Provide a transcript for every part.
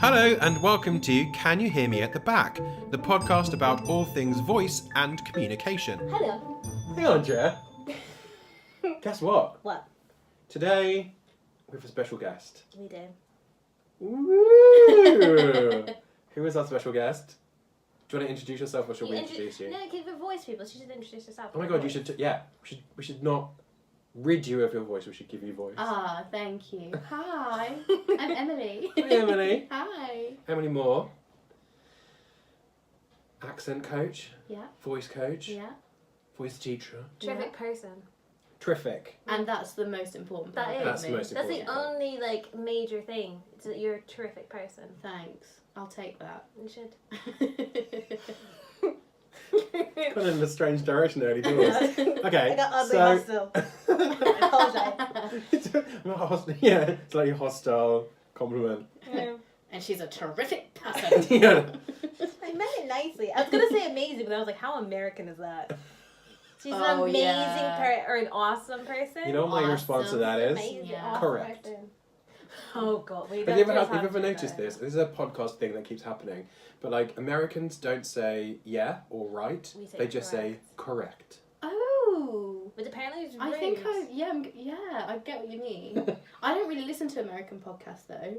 Hello and welcome to Can You Hear Me at the Back, the podcast about all things voice and communication. Hello. Hey Aundrea. Guess what? What? Today we have a special guest. We do. Woo! Who is our special guest? Do you want to introduce yourself or shall we introduce you? No, give the voice people. She should introduce herself. Oh my god, you should... we should not rid you of your voice, we should give you voice. Ah, thank you. Hi, I'm Emily. Hi Emily. Hi. Emily Moore. Accent coach. Yeah. Voice coach. Yeah. Voice teacher. Terrific person. Terrific. And that's the most important part. That is. That's the most That's the important. only major thing. Is that you're a terrific person. Thanks. I'll take that. You should. Gone in a strange direction early doors. Okay. I got ugly so... hostile. I apologise. Yeah, it's like a hostile compliment. Yeah. And she's a terrific person. Yeah. I meant it nicely. I was gonna say amazing, but I was like, how American is that? She's an Oh, amazing yeah. or an awesome person. You know what my response to that is? Amazing, Yeah. awesome Correct. person. Oh god, wait. Have you ever noticed this? This is a podcast thing that keeps happening. But like Americans don't say yeah or right. We say They just say correct. Oh. But apparently it's rude. I think I get what you mean. I don't really listen to American podcasts though.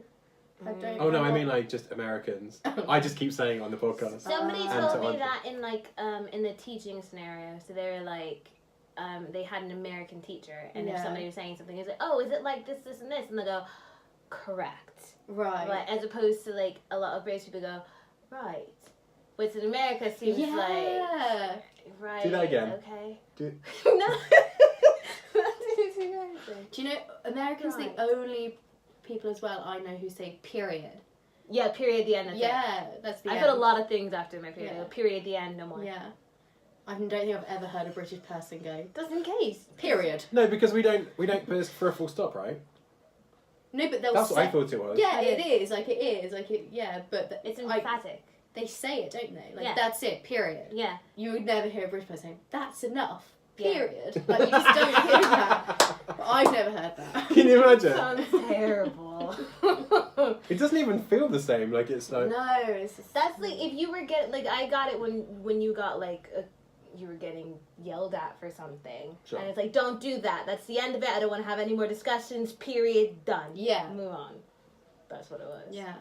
I don't. Oh no, I mean like just Americans. I just keep saying it on the podcast. Somebody And told to me Aundrea. that in the teaching scenario. So they were like, they had an American teacher, and if Yeah. somebody was saying something, it's like, oh, is it like this, this, and this, and they go, correct. Right. Like, as opposed to like a lot of British people go, right. Which in America seems like right. Do that again. Okay. Do- No. Do you know Americans Right. the only people as well I know who say period. Yeah, period. The end. That's it. Yeah, that's the I've end. heard a lot of things after my period. Yeah. Period. The end. No more. Yeah. I don't think I've ever heard a British person go, Just in case. period. No, because we don't put this for a full stop, right? No, but they'll That's say... what I thought it was. Yeah, It it is. Yeah, but... It's I- emphatic. they say it, don't they? Like, Yeah. that's it, period. Yeah. You would never hear a British person saying, that's enough, Yeah. period. Like, you just don't hear that. But I've never heard that. Can you imagine? Sounds terrible. It doesn't even feel the same. Like it's like No, it's just... That's like if you were getting like I got it when you got like you were getting yelled at for something, Sure. and it's like don't do that. That's the end of it. I don't want to have any more discussions. Period. Done. Yeah. Move on. That's what it was. Yeah.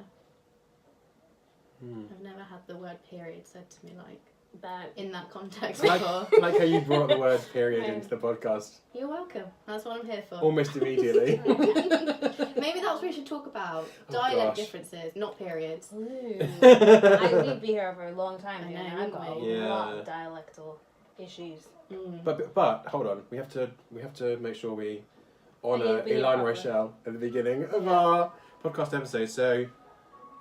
Hmm. I've never had the word period said to me, like, That. in that context like, before. like how you brought the word period into the podcast You're welcome. That's what I'm here for. almost immediately. Maybe that's what we should talk about. Oh, Dialect gosh. differences, not periods. Ooh. We'd be here for a long time. I here, know, and I've got a wouldn't we? lot Yeah. of dialectal issues. Mm. But hold on, we have to make sure we honour Okay, but Elaine yeah. Rochelle at the beginning of our podcast episode. So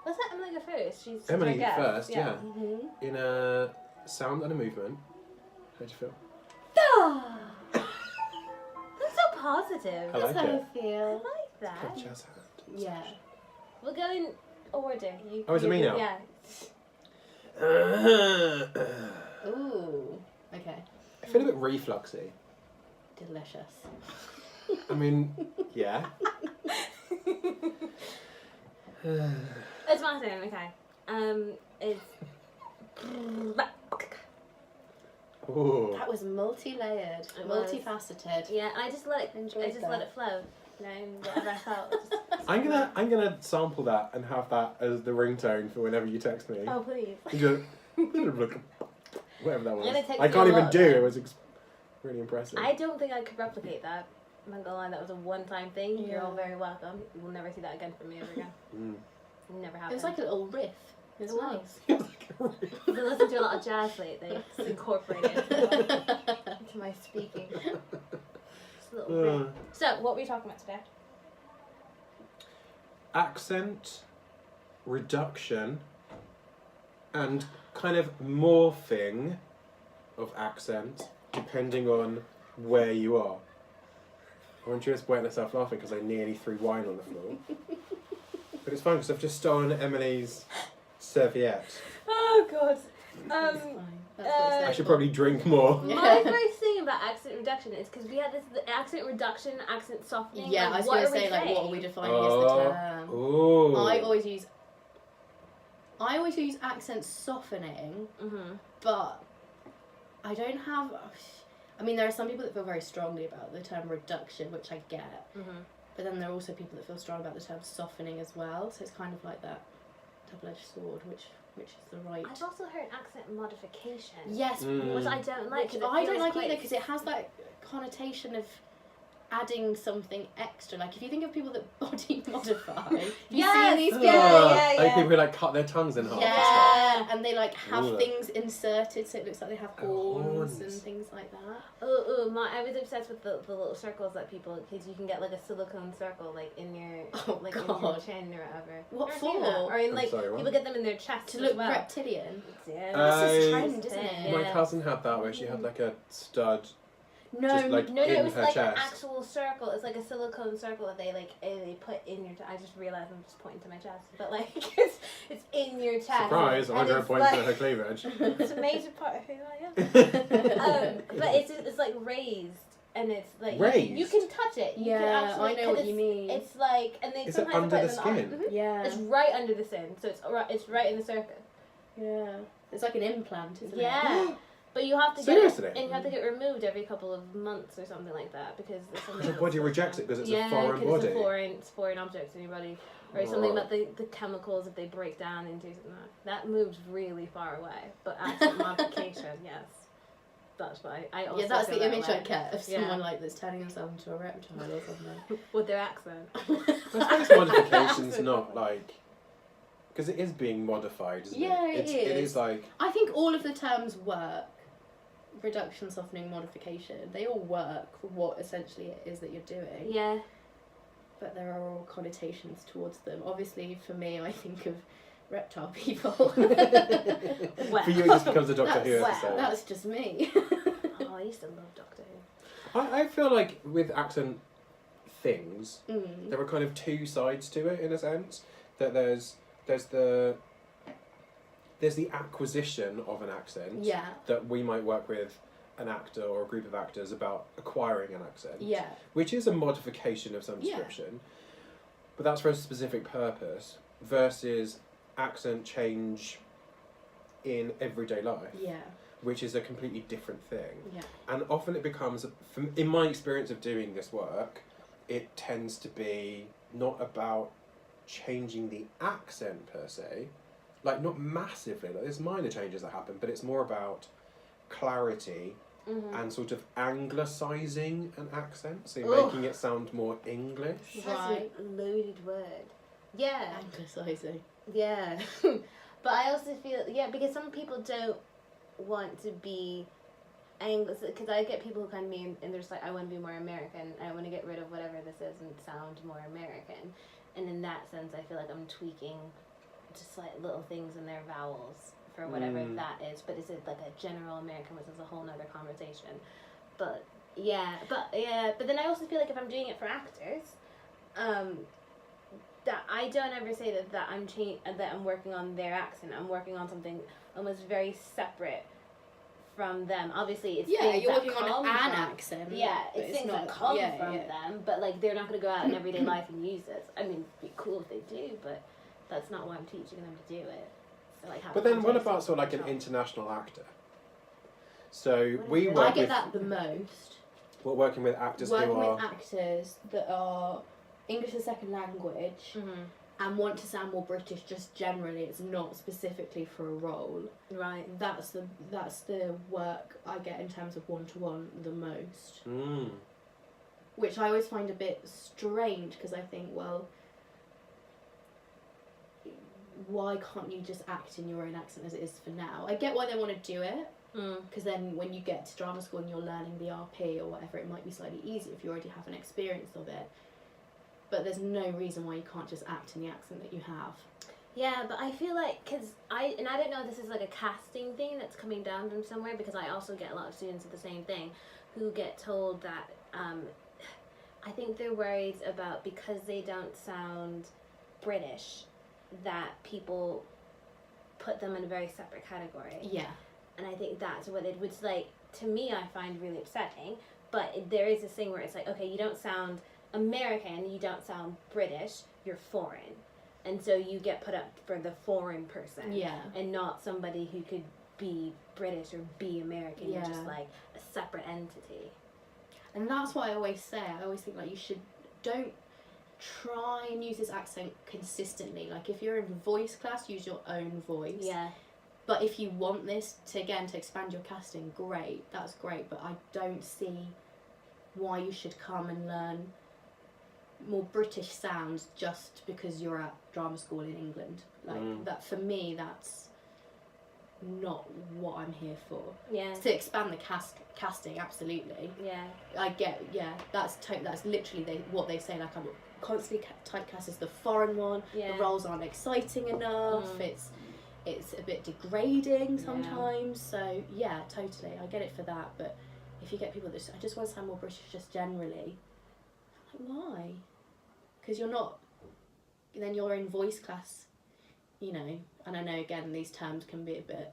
Let's let Emily go first. She's Emily our guest. first, yeah. Mm-hmm. In a sound and a movement, how do you feel? That's so positive. I like That's how it. I feel. I like that. Got jazz hand. Yeah. We'll go in order. Oh, is it me now? Yeah. Ooh. Okay. I feel a bit refluxy. Delicious. I mean, yeah. It's my turn, okay. It's... Ooh. That was multi-layered, It was. multifaceted. Yeah, and I just let it Enjoyed let that. it flow. You know, whatever I felt. Just... I'm gonna sample that and have that as the ringtone for whenever you text me. Oh, please. You go, whatever that was. I'm gonna text I you can't a even lot do. then. It was really impressive. I don't think I could replicate that. I'm not gonna lie, that was a one-time thing. You're all Yeah. very welcome. You will never see that again from me ever again. Mm. Never It happened. was like a little riff. It was It nice. It was like a really- I've been listening to a lot of jazz lately. It's incorporated into my speaking. Just a little bit. So, what were you talking about today? accent, reduction, and kind of morphing of accent depending on where you are. I'm just wetting myself laughing because I nearly threw wine on the floor. But it's fine because I've just stolen Emily's serviette. Oh, God. That's fine. That's what it's I there should for. probably drink more. My first thing about accent reduction is because we had the accent reduction, accent softening. Yeah, like, I was what going are to we say, like, saying? what are we defining as the term? Oh. I always use I always use accent softening, Mhm. but I don't have. I mean, there are some people that feel very strongly about the term reduction, which I get. Mhm. But then there are also people that feel strong about the term softening as well. So it's kind of like that double-edged sword, which is the right. I've also heard accent modification. Yes, Which I don't like. which 'cause it I don't feels like quite- either because it has that connotation of adding something extra. Like if you think of people that body modify, you Yes! see these Yeah, people. yeah. Like people who like cut their tongues in half. and stuff. Yeah, and they like have Ugh. things inserted so it looks like they have horns and Horns. things like that. I was obsessed with the little circles that people, because you can get like a silicone circle like in your Oh, like in your God. chin or whatever. What Ever seen that? for? Or in I'm like sorry, what? people get them in their chest To as look well. reptilian. Yeah, That's just Oh. trend, isn't it? My Yeah. cousin had that where she had like a stud. No, Just, like, No, in it was her like an chest. actual circle. It's like a silicone circle that they put in your chest. I just realized I'm just pointing to my chest, but like it's in your chest. Surprise! And Aundrea it's points like- to her cleavage. It's a major part of who I am. But it's like raised, and it's like you can touch it. You can yeah, actually, I know 'cause what you mean. It's like, and they Is it sometimes under put the it on skin? Mhm. Yeah, It's right under the skin, so it's right in the circle. yeah. It's like an implant, isn't it? Yeah. But you have to get Seriously? it, and you have to get removed every couple of months or something like that because it's something Your that's body stuck rejects on. it because it's Yeah, a foreign 'cause body. It's a foreign object in your body, or something about the chemicals if they break down into that moves really far away. But accent modification, yes, that's why I also Yeah, that's feel the that image way. I get of Yeah. someone like that's turning themselves into a reptile or something. With their accent. I suppose modification's not like because it is being modified, isn't Yeah, it? it It is. is like I think all of the terms work. Reduction, softening, modification. They all work for what essentially it is that you're doing. Yeah. But there are all connotations towards them. Obviously, for me, I think of reptile people. Well. for you, it just becomes a Doctor Who Well, episode. That's just me. Oh, I used to love Doctor Who. I feel like with accent things, Mm. there are kind of two sides to it in a sense. That there's the acquisition of an accent Yeah. that we might work with an actor or a group of actors about acquiring an accent, Yeah. which is a modification of some Yeah. description, but that's for a specific purpose, versus accent change in everyday life, Yeah. which is a completely different thing. Yeah. And often it becomes, in my experience of doing this work, it tends to be not about changing the accent per se, like not massively, like there's minor changes that happen, but it's more about clarity Mm-hmm. and sort of anglicising an accent, so Ugh. making it sound more English. Right. That's a loaded word. Yeah. Anglicising. Yeah. But I also feel, because some people don't want to be English, because I get people who kind of mean, and they're just like, I want to be more American, I want to get rid of whatever this is and sound more American. And in that sense, I feel like I'm tweaking just like little things in their vowels for whatever that is. But is it like a general American, which is a whole nother conversation. But then I also feel like if I'm doing it for actors, that I don't ever say that I'm working on their accent. I'm working on something almost very separate from them. Obviously, it's Yeah, things you're that working on come an from- accent. Yeah, but it's things that not- come yeah, from yeah. them, but like they're not going to go out in everyday life and use it. I mean, it'd be cool if they do, but that's not why I'm teaching them to do it. So like, But then what about sort of like an international actor? So What we is it? work I get with, that the most. we're working with actors Working who are with actors that are English as a second language Mm-hmm. and want to sound more British just generally. It's not specifically for a role. Right. That's the work I get in terms of one-to-one the most. Which I always find a bit strange because I think, well, why can't you just act in your own accent as it is for now? I get why they want to do it, because then when you get to drama school and you're learning the RP or whatever, it might be slightly easier if you already have an experience of it. But there's no reason why you can't just act in the accent that you have. Yeah, but I feel like, I don't know if this is like a casting thing that's coming down from somewhere, because I also get a lot of students of the same thing who get told that, I think they're worried about, because they don't sound British, that people put them in a very separate category. Yeah. And I think that's what it, which like, to me, I find really upsetting, but there is this thing where it's like, okay, you don't sound American, you don't sound British, you're foreign. and so you get put up for the foreign person, Yeah. and not somebody who could be British or be American. You're Yeah. just like a separate entity. And that's what I always say. I always think like don't try and use this accent consistently. Like if you're in voice class, use your own voice. Yeah. But if you want this to expand your casting, great, that's great. But I don't see why you should come and learn more British sounds just because you're at drama school in England. Like that, for me, that's not what I'm here for. Yeah. To expand the casting, absolutely. Yeah. I get, that's literally what they say. Like, I'm constantly typecast as the foreign one. Yeah. The roles aren't exciting enough. It's a bit degrading sometimes. So yeah, totally, I get it for that. But if you get people that I just want to sound more British, just generally, like, why? Because you're not. Then you're in voice class, you know. And I know again these terms can be a bit.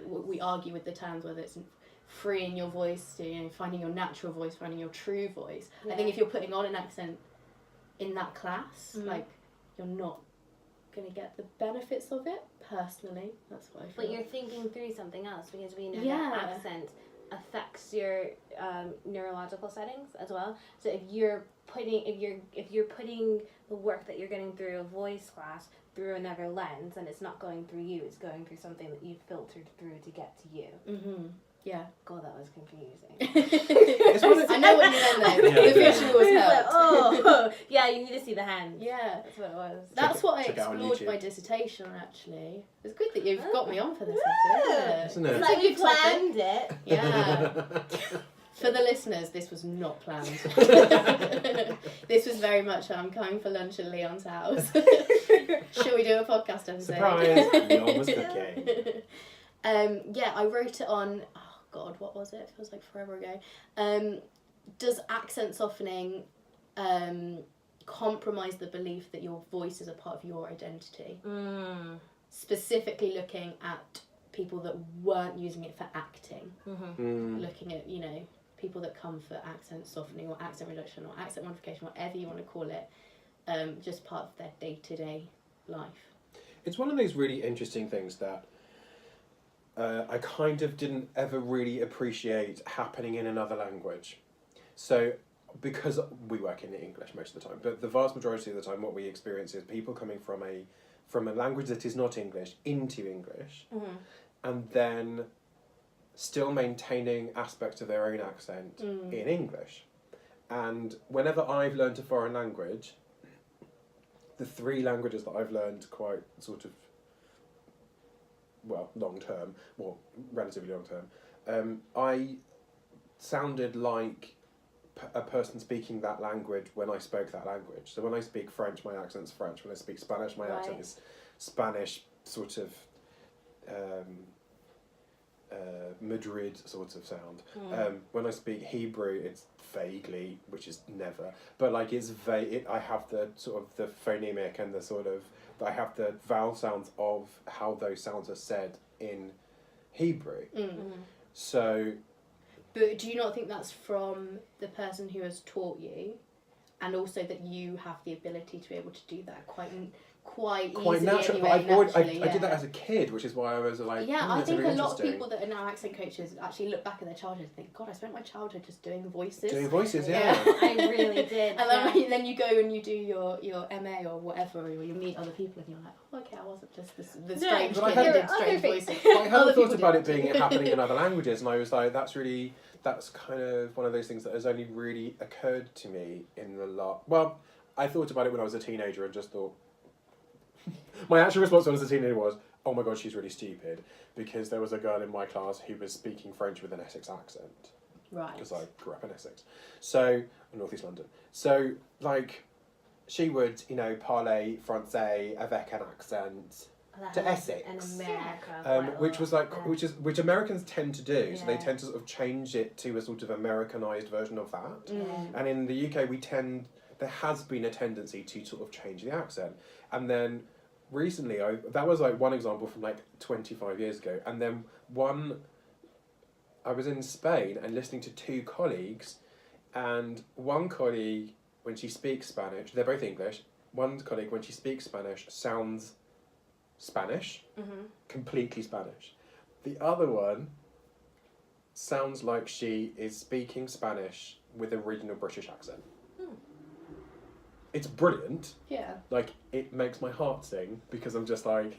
We argue with the terms whether it's freeing your voice, finding your natural voice, finding your true voice. Yeah. I think if you're putting on an accent in that class, like, you're not going to get the benefits of it. Personally, that's what I feel. But you're thinking through something else, because we know Yeah. that accent affects your neurological settings as well. So if you're putting the work that you're getting through a voice class through another lens, and it's not going through you, it's going through something that you filtered through to get to you. Yeah. God, that was confusing. I know what you meant though. Yeah. The visuals helped. Oh, yeah, you need to see the hand. Yeah. That's what it was. That's what I check it out on explored YouTube. my dissertation, actually. It's good that you've got me on for this, Isn't it? It's It's like a we good topic. planned it. Yeah. For the listeners, this was not planned. This was very much, I'm coming for lunch at Leon's house. Shall we do a podcast episode? Surprise! Leon was cooking. Yeah, I wrote it on, oh God, what was it? It feels like forever ago. Does accent softening compromise the belief that your voice is a part of your identity? Specifically looking at people that weren't using it for acting. Looking at, people that come for accent softening or accent reduction or accent modification, whatever you want to call it, just part of their day-to-day life. It's one of those really interesting things that I kind of didn't ever really appreciate happening in another language. So, because we work in English most of the time, but the vast majority of the time what we experience is people coming from a language that is not English into English, and then still maintaining aspects of their own accent in English. And whenever I've learned a foreign language, the three languages that I've learned quite sort of, relatively long term, I sounded like a person speaking that language when I spoke that language. So when I speak French, my accent's French. When I speak Spanish, my accent is Spanish, sort of Madrid sort of sound. When I speak Hebrew, it's vaguely, which is never, but like it's vague. I have the sort of the phonemic and the sort of, I have the vowel sounds of how those sounds are said in Hebrew. So, but do you not think that's from the person who has taught you, and also that you have the ability to be able to do that quite easily naturally? anyway, But I did that as a kid, which is why I was like, I that's think really a lot of interesting. people that are now accent coaches actually look back at their childhood and think, God, I spent my childhood just doing voices. Doing voices, yeah. I really did. And then you go and you do your MA or whatever, or you meet other people and you're like, oh, okay, I wasn't just the strange but I kid hadn't- that did strange voices. I hadn't Other thought people about did it that being happening in other languages, and I was like, that's kind of one of those things that has only really occurred to me in the last. Well, I thought about it when I was a teenager and just thought. My actual response when I was a teenager was, oh my God, she's really stupid, because there was a girl in my class who was speaking French with an Essex accent. Right. Because I grew up in Essex. So, North East London. So, like, she would, parler français avec an accent to Essex. In America. Which was like, which Americans tend to do. So they Yeah. tend to sort of change it to a sort of Americanized version of that. Mm. And in the UK, there has been a tendency to sort of change the accent. And then recently, that was like one example from like 25 years ago. And then I was in Spain and listening to two colleagues, and one colleague, when she speaks Spanish, they're both English, one colleague, when she speaks Spanish, sounds Spanish, completely Spanish. The other one sounds like she is speaking Spanish with a regional British accent. It's brilliant. Yeah. Like, it makes my heart sing, because I'm just like,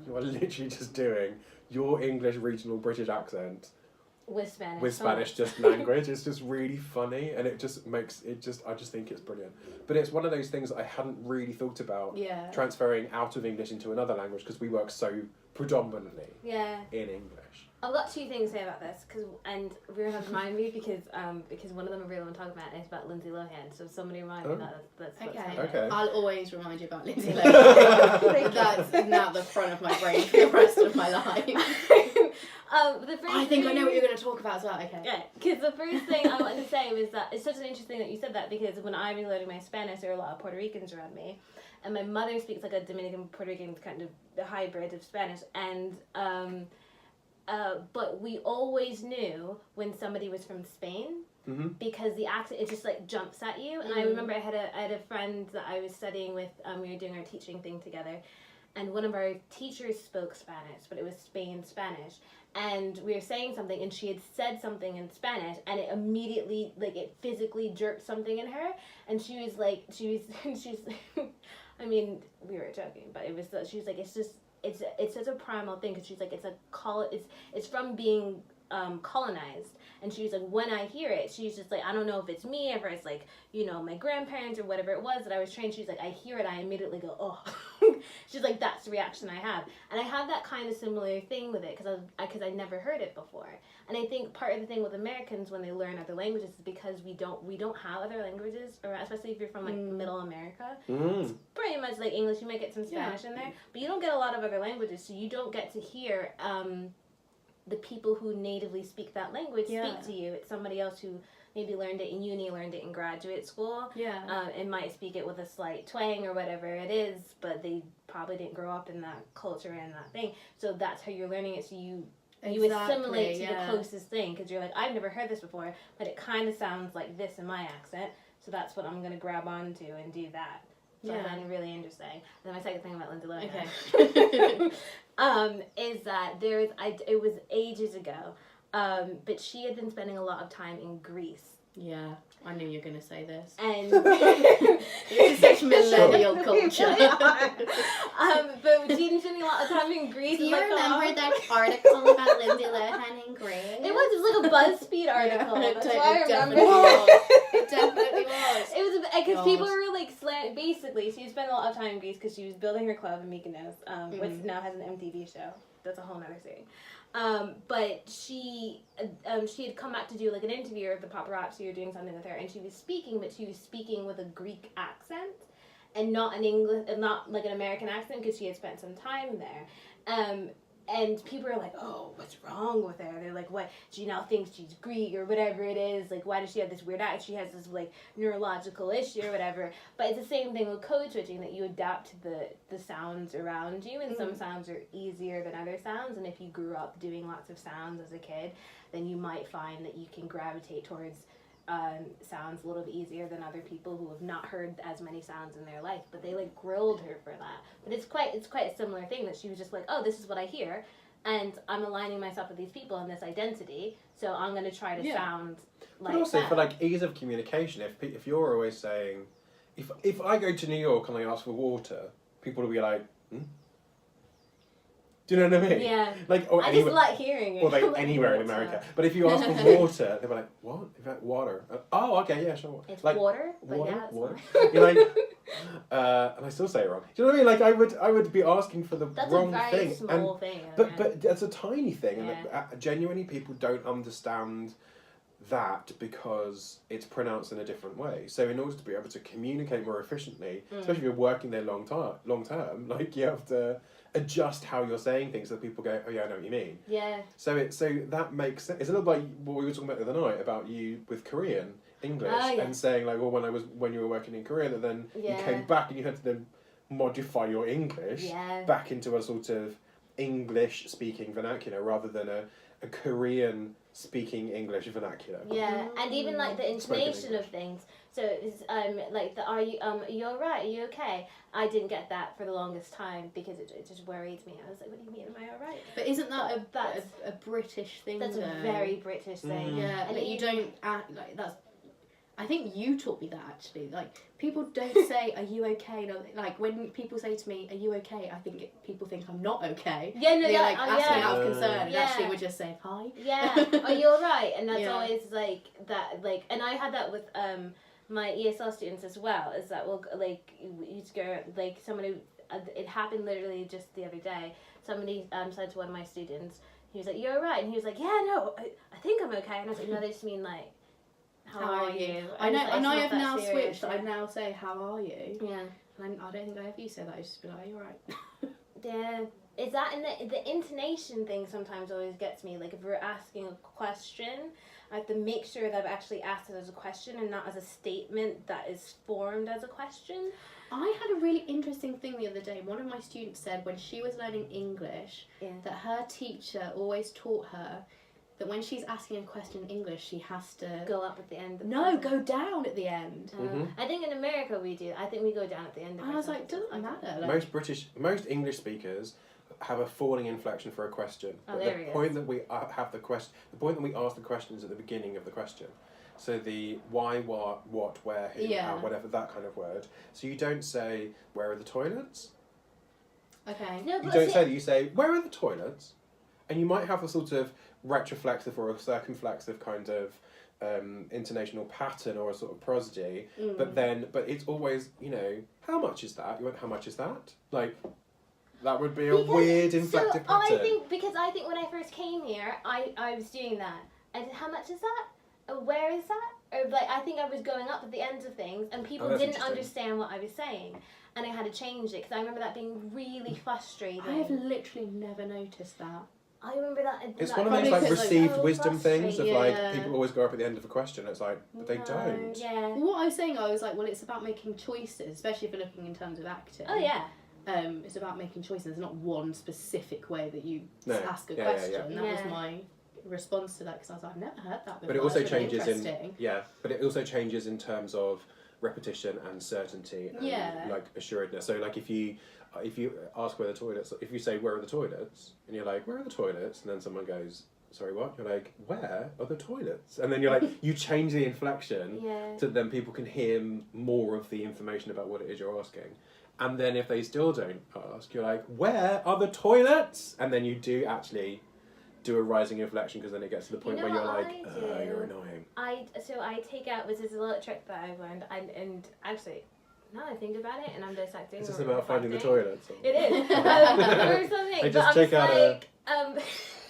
you are literally just doing your English regional British accent with Spanish. with Spanish just language. It's just really funny, and it just makes I just think it's brilliant. But it's one of those things that I hadn't really thought about transferring out of English into another language, because we work so predominantly in English. I've got two things to say about this, and we're going to remind me because one of them I really want to talk about is about Lindsay Lohan. So somebody remind me that's what's happening. Okay. I'll always remind you about Lindsay Lohan. That's now the front of my brain for the rest of my life. I think I know what you're going to talk about as well. Okay. Yeah, because the first thing I wanted to say was that it's such an interesting that you said that, because when I was learning my Spanish, there were a lot of Puerto Ricans around me, and my mother speaks like a Dominican Puerto Rican kind of hybrid of Spanish, and but we always knew when somebody was from Spain, because the accent, it just like jumps at you. And I remember I had a friend that I was studying with, we were doing our teaching thing together, and one of our teachers spoke Spanish, but it was Spain Spanish, and we were saying something, and she had said something in Spanish, and it immediately, like, it physically jerked something in her, and she was I mean, we were joking, but it was, she was like, it's such a primal thing, because she's like, it's from being colonized, and she was like, when I hear it, she's just like, I don't know if it's me, if it's like, you know, my grandparents or whatever it was that I was trained. She's like, I hear it, I immediately go, oh. She's like, that's the reaction I have, and I had that kind of similar thing with it, because I never heard it before. And I think part of the thing with Americans when they learn other languages is because we don't have other languages, or especially if you're from like Middle America. It's pretty much like English. You might get some Spanish in there, but you don't get a lot of other languages, so you don't get to hear the people who natively speak that language speak to you. It's somebody else who maybe learned it in uni, learned it in graduate school, and might speak it with a slight twang or whatever it is, but they probably didn't grow up in that culture and that thing. So that's how you're learning it. So you assimilate to the closest thing, because you're like, I've never heard this before, but it kind of sounds like this in my accent, so that's what I'm going to grab onto and do that. So I find it really interesting. And then my second thing about Lindsay Lohan is that it was ages ago, but she had been spending a lot of time in Greece. Yeah, I knew you were going to say this. And it's such millennial culture. But she'd been spending a lot of time in Greece. Do you remember that article about Lindsay Lohan in Greece? It was like a BuzzFeed article. That's why I remember. It definitely was. It was because people were like basically she spent a lot of time in Greece because she was building her club in Mykonos, which now has an MTV show. That's a whole nother thing. But she had come back to do like an interview with the paparazzi or doing something with her, and she was speaking with a Greek accent, and not like an American accent, because she had spent some time there. And people are like, oh, what's wrong with her? They're like, what? She now thinks she's Greek or whatever it is. Like, why does she have this weird accent? She has this, like, neurological issue or whatever. But it's the same thing with code switching, that you adapt to the sounds around you, and some sounds are easier than other sounds. And if you grew up doing lots of sounds as a kid, then you might find that you can gravitate towards sounds a little bit easier than other people who have not heard as many sounds in their life. But they like grilled her for that. But it's quite a similar thing, that she was just like, oh, this is what I hear, and I'm aligning myself with these people in this identity, so I'm going to try to sound like but also that. For like ease of communication, if you're always saying, if I go to New York and I ask for water, people will be like, do you know what I mean? Yeah. Like, I just like hearing it. Or Like anywhere in water. America. But if you ask for water, they'll be like, what? In fact, water. Oh, okay, yeah, sure. It's like, water, but water, yeah, it's water. fine. You're like, and I still say it wrong. Do you know what I mean? Like, I would be asking for the wrong That's a very small thing. But that's a tiny thing, and genuinely people don't understand that because it's pronounced in a different way. So in order to be able to communicate more efficiently, especially if you're working there long term, like you have to adjust how you're saying things so that people go, oh yeah, I know what you mean. Yeah. So that makes sense. It's a little like what we were talking about the other night about you with Korean English and saying like, well, when you were working in Korea, that then you came back and you had to then modify your English back into a sort of English speaking vernacular rather than a Korean speaking English vernacular. Yeah, and even like the intonation English. of things. So it's like the are you you're right, are you okay? I didn't get that for the longest time because it just worried me. I was like, what do you mean, am I alright? But isn't that That's- a British thing? That's though? a very British thing. Yeah, And like you even- don't act like that's. I think you taught me that actually. Like people don't say, "Are you okay?" No, like when people say to me, "Are you okay?" I think people think I'm not okay. Yeah, no, They like ask me yeah. out of concern, and Yeah. actually would just say hi. Yeah, are you alright? And that's Yeah. always like that, like, and I had that with my ESL students as well. Is that well, like you used to go like someone who it happened literally just the other day. Somebody said to one of my students, he was like, "You're alright," and he was like, "Yeah, no, I think I'm okay," and I was like, "No, they just mean like." How are you? I know, it's and I not have that now serious, switched. I now say, "How are you?" Yeah. And I don't think I ever used to say that. I just be like, "Are you alright?" Yeah. Is that in the intonation thing sometimes always gets me. Like if we're asking a question, I have to make sure that I've actually asked it as a question and not as a statement that is formed as a question. I had a really interesting thing the other day. One of my students said when she was learning English that her teacher always taught her that when she's asking a question in English, she has to Go up at the end. go down at the end. I think in America we do. I think we go down at the end. Of I our was like, sentences. doesn't matter. Like, Most English speakers have a falling inflection for a question. Oh, But there the he point that we have the point that we ask the question is at the beginning of the question. So the why, what, where, who, how, whatever, that kind of word. So you don't say, where are the toilets? okay. No, You but don't say that, you say, where are the toilets? And you might have a sort of retroflexive or a circumflexive kind of intonational pattern or a sort of prosody, but it's always, how much is that? You went, how much is that? Like, that would be a weird inflective pattern. I think when I first came here, I was doing that. I said, how much is that? Where is that? Or like, I think I was going up at the ends of things, and people that's didn't interesting. understand what I was saying, and I had to change it because I remember that being really frustrating. I have literally never noticed that. I remember that. It's that one of those probably like because, received so wisdom things of like frustrating. people always go up at the end of a question. It's like, but they No, don't. Yeah. Well, what I was saying, I was like, well, it's about making choices, especially if you're looking in terms of acting. Oh yeah. It's about making choices. There's not one specific way that you No. ask a Yeah, question. yeah. That was Yeah. my response to that because I was like, I've never heard that before. But it also That's really changes interesting. but it also changes in terms of repetition and certainty and like assuredness. So like if you ask where the toilets, if you say where are the toilets, and you're like, where are the toilets, and then someone goes, sorry, what? You're like, where are the toilets? And then you're like, you change the inflection Yeah. so then people can hear more of the information about what it is you're asking. And then if they still don't ask, you're like, where are the toilets? And then you do actually do a rising inflection because then it gets to the point where you're like, you're annoying. I take out, this is a little trick that I've learned, and actually, now I think about it, and I'm dissecting. Is this or about finding the reflecting. toilets? Or? It is. Or something. I But just I'm check just out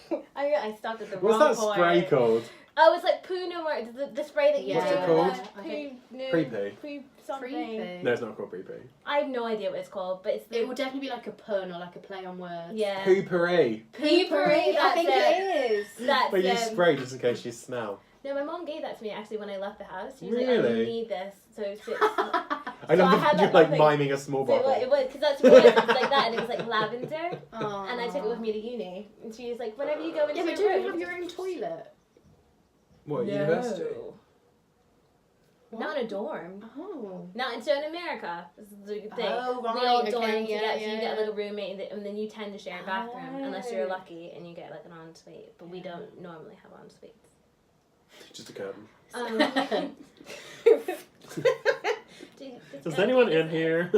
like, I stopped at the What's wrong that point. spray called? Oh, it's like poo no more. The spray that you What's do. it called? Poo no. Pre-pee. Poo something. Creepy. No, it's not called pre-pee. I have no idea what it's called, but it's the. It would definitely be like a pun or like a play on words. Yeah. Poopery. Poopery, I think that's it is. That's Where you spray just in case you smell. No, my mom gave that to me actually when I left the house. She was like, Really? I need this. So it's I love I had that you're that like thing. miming a small bottle. it was because that's what it was. It was like that, and it was like lavender. Aww. And I took it with me to uni. And she was like, whenever you go into Yeah, but do your you room, have your own toilet? What, No. university? Not in a dorm. Oh. Not until in America. This is the thing. Oh, right, We all okay, dorm yeah, together, so you yeah, get a yeah. little roommate, and then you tend to share a bathroom, unless you're Oh. lucky and you get like an ensuite. But we don't normally have ensuites. Just a curtain. Is anyone in here?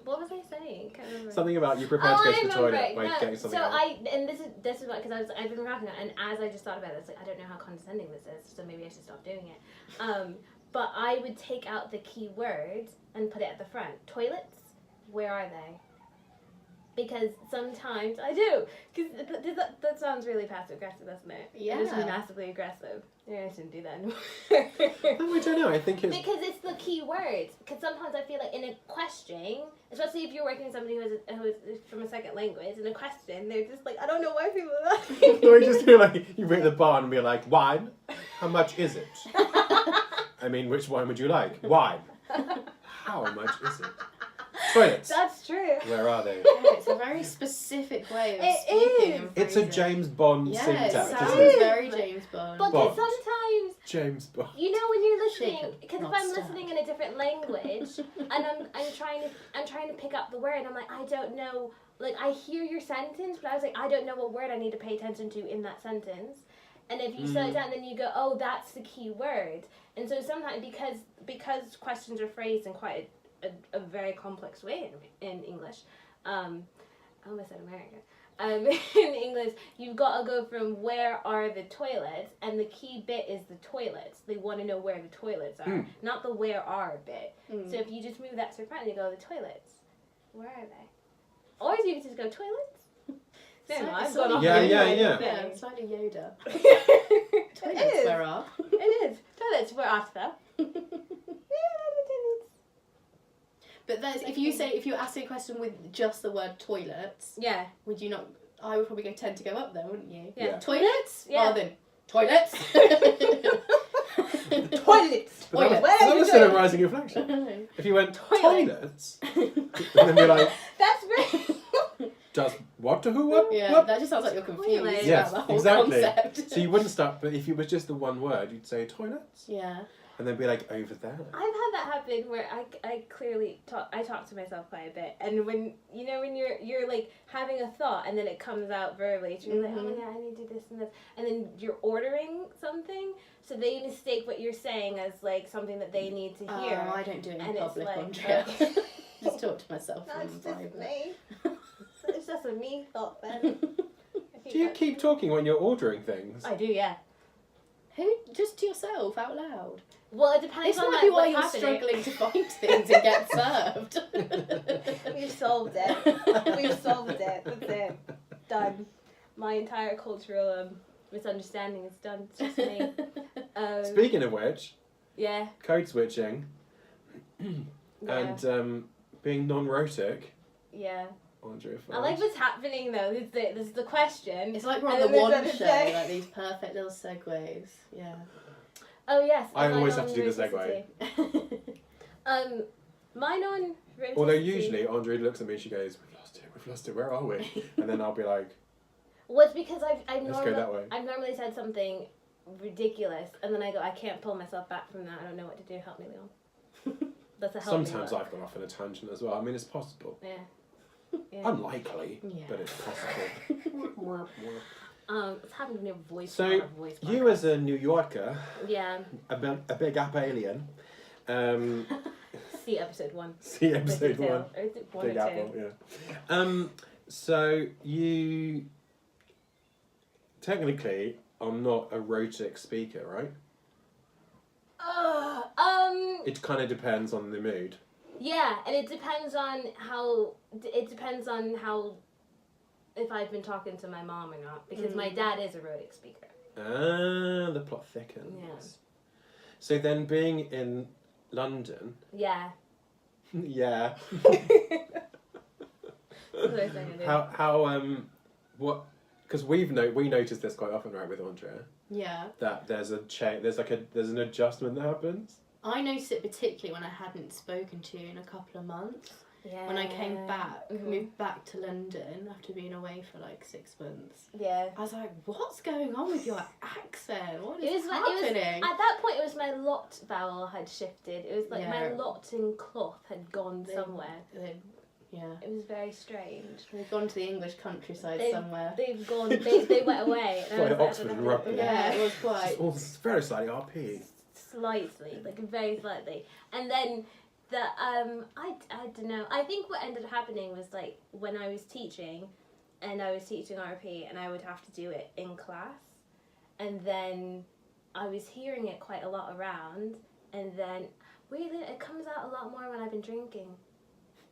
What was I saying? Can't remember. Something about you prepared to go to the toilet Right. by getting something So out. this is what, because I've been rapping it, and as I just thought about it, it's like I don't know how condescending this is, so maybe I should stop doing it. But I would take out the key words and put it at the front. Toilets, where are they? Because sometimes I do. Because that sounds really passive aggressive, doesn't it? Yeah. It is massively aggressive. Yeah, I shouldn't do that anymore. No, I don't know. I think it's... Because it's the key words. Because sometimes I feel like in a question, especially if you're working with somebody who is from a second language, in a question, they're just like, I don't know why people are laughing. No, you just feel like you bring the bar and be like, wine? How much is it? I mean, which wine would you like? Wine. How much is it? Toilets. That's true. Where are they? Yeah, it's a very specific way of It speaking. is. And It's a phrasing. James Bond Yeah, it syntax, sounds isn't it? very James Bond. But Bond. sometimes, James Bond. you know, when you're listening, Shaken, because if not I'm stirred. listening in a different language, and I'm trying to pick up the word, I'm like, I don't know, like, I hear your sentence, but I was like, I don't know what word I need to pay attention to in that sentence. And if you slow it down, then you go, oh, that's the key word. And so sometimes, because questions are phrased in quite a very complex way in English, I almost said American. In English, you've got to go from where are the toilets, and the key bit is the toilets. They want to know where the toilets are, not the where are bit. So if you just move that to the front and you go, the toilets, where are they? Or you can just go, toilets? No, I've gone off. Yeah, the yeah, right yeah. thing. Yeah, it's like a Yoda. It Toilets, is. where are? It is. Toilets, we're after. But that's, if you ask a question with just the word toilets, Yeah. would you not? I would probably tend to go up there, wouldn't you? Yeah. Toilets? Yeah. Rather than toilets. Toilets. But that Toilets. was Where are you still a going? rising inflection. If you went Toilets. toilets, and then you're like, That's very. does what to who what? Yeah, what? that just sounds like you're confused Toilets. Yes, about the whole exactly. concept. So you wouldn't start, but if it was just the one word, you'd say toilets, Yeah. and then be like, over there. I've had that happen where I clearly talk to myself quite a bit, and when you're like having a thought and then it comes out verbally, it's really like, oh yeah, I need to do this and this, and then you're ordering something, so they mistake what you're saying as like something that they need to hear. Oh, I don't do it in And it's public, like, Aundrea. okay. Just talk to myself in That's just private. me. It's just a me thought then. Do you keep talking when you're ordering things? I do, yeah. Who? Just to yourself, out loud. Well, it depends This on might be why what's you're happening. struggling to find things and get served. We've solved it. We've solved it. That's it. Done. My entire cultural misunderstanding is done. It's just me. Speaking of which, Yeah. code switching Yeah. and being non-rotic. Yeah. Aundrea, I like what's happening though. This is the question. It's like we're And on the then one there's show, other thing. like these perfect little segues. Yeah. Oh yes. I and always my have to do the segue. non-roticity. My non-roticity. Although usually Aundrea looks at me and she goes, we've lost it, where are we? And then I'll be like, Well, it's because let's go that way. I've normally said something ridiculous, and then I go, I can't pull myself back from that. I don't know what to do. Help me, Leon. That's a help Sometimes me look. I've gone off in a tangent as well. I mean, it's possible. Yeah. Yeah. Unlikely, Yeah. but it's possible. It's having a new voice. So, not a voice You podcast. as a New Yorker, Yeah. a big app alien, See episode 1. see episode Big 1. Or is it 1 Big or 2? Apple, yeah. So you technically are not a rhotic speaker, right? It kind of depends on the mood. Yeah, and it depends on how. If I've been talking to my mom or not, because my dad is a rhotic speaker. Ah, the plot thickens. Yeah. So then, being in London, Yeah. yeah. That's what I was thinking, dude. How what? Because we notice this quite often, right, with Aundrea, Yeah. that there's an adjustment that happens. I noticed it particularly when I hadn't spoken to you in a couple of months. Yeah. When I came back, Mhm. moved back to London after being away for like 6 months. Yeah. I was like, what's going on with your accent? What is It was happening? at that point. It was my lot vowel had shifted. It was like my Yeah. lot in cloth had gone somewhere. Yeah. It was very strange. They've gone to the English countryside They've- Somewhere. They've gone. They went away. And I Like was Oxford I don't and know. Rugby. Yeah, it was quite. It's all very slightly RP. Slightly, like very slightly, and then I don't know. I think what ended up happening was like when I was teaching, and I was teaching RP, and I would have to do it in class, and then I was hearing it quite a lot around, and then weirdly it comes out a lot more when I've been drinking.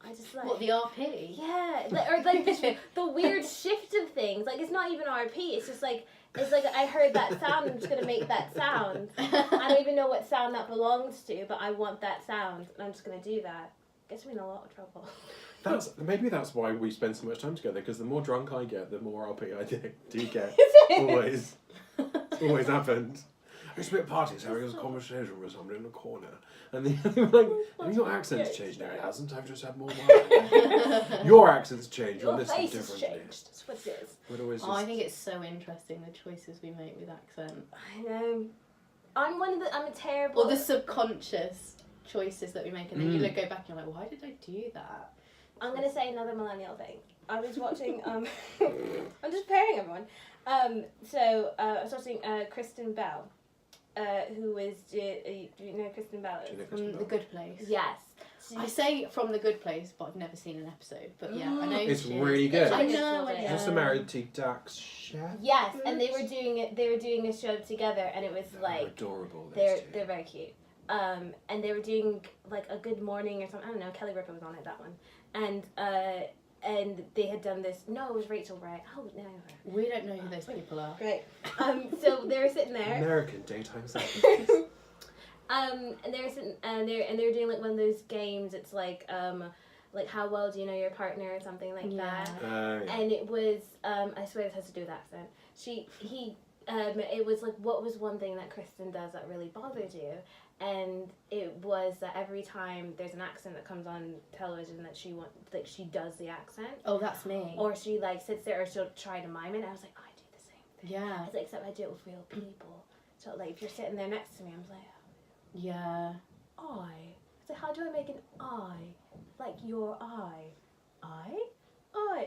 I just like What, the RP? yeah, or like this, the weird shift of things. Like it's not even RP. It's just like I heard that sound. I'm just gonna make that sound. I don't even know what sound that belongs to, but I want that sound, and I'm just gonna do that. Gets me in a lot of trouble. Maybe that's why we spend so much time together. Because the more drunk I get, the more RP I do get. Is it? Always, it's always happened. It's a bit party, so having a conversation with someone in the corner. And they're like, have your accent's changed? No, it hasn't. I've just had more wine. Your accent's changed. You're Your listening face has differently. changed. That's what it is. We'd always I just... think it's so interesting the choices we make with accent. I know. I'm a terrible... Or the subconscious choices that we make, and then you go back and you're like, why did I do that? I'm going to say another millennial thing. I was watching... I'm just pairing everyone. I was watching Kristen Bell, who was... do you know Kristen Bell? From The Good Place. Yes. I say From The Good Place, but I've never seen an episode. But yeah, I know It's she really is. good. I know. It's Also married to Dax Chef. Yes, and they were doing it. They were doing a show together, and it was like Adorable. they're very cute. And they were doing like a Good Morning or something. I don't know. Kelly Ripa was on it, that one, and they had done this. No, it was Rachel Wright. Oh no. We don't know who those people are. Great. So they were sitting there. American daytime sex. And they were sitting, and they were doing like one of those games. It's like how well do you know your partner or something like that. And it was I swear this has to do with accent. It was like, what was one thing that Kristen does that really bothered you? And it was that every time there's an accent that comes on television that she she does the accent. Oh, that's me. Or she like sits there, or she'll try to mime it. And I was like, I do the same thing. Yeah. It's like, except I do it with real people. So like, if you're sitting there next to me, I'm like, Yeah. I. So how do I make an I? Like your eye. I.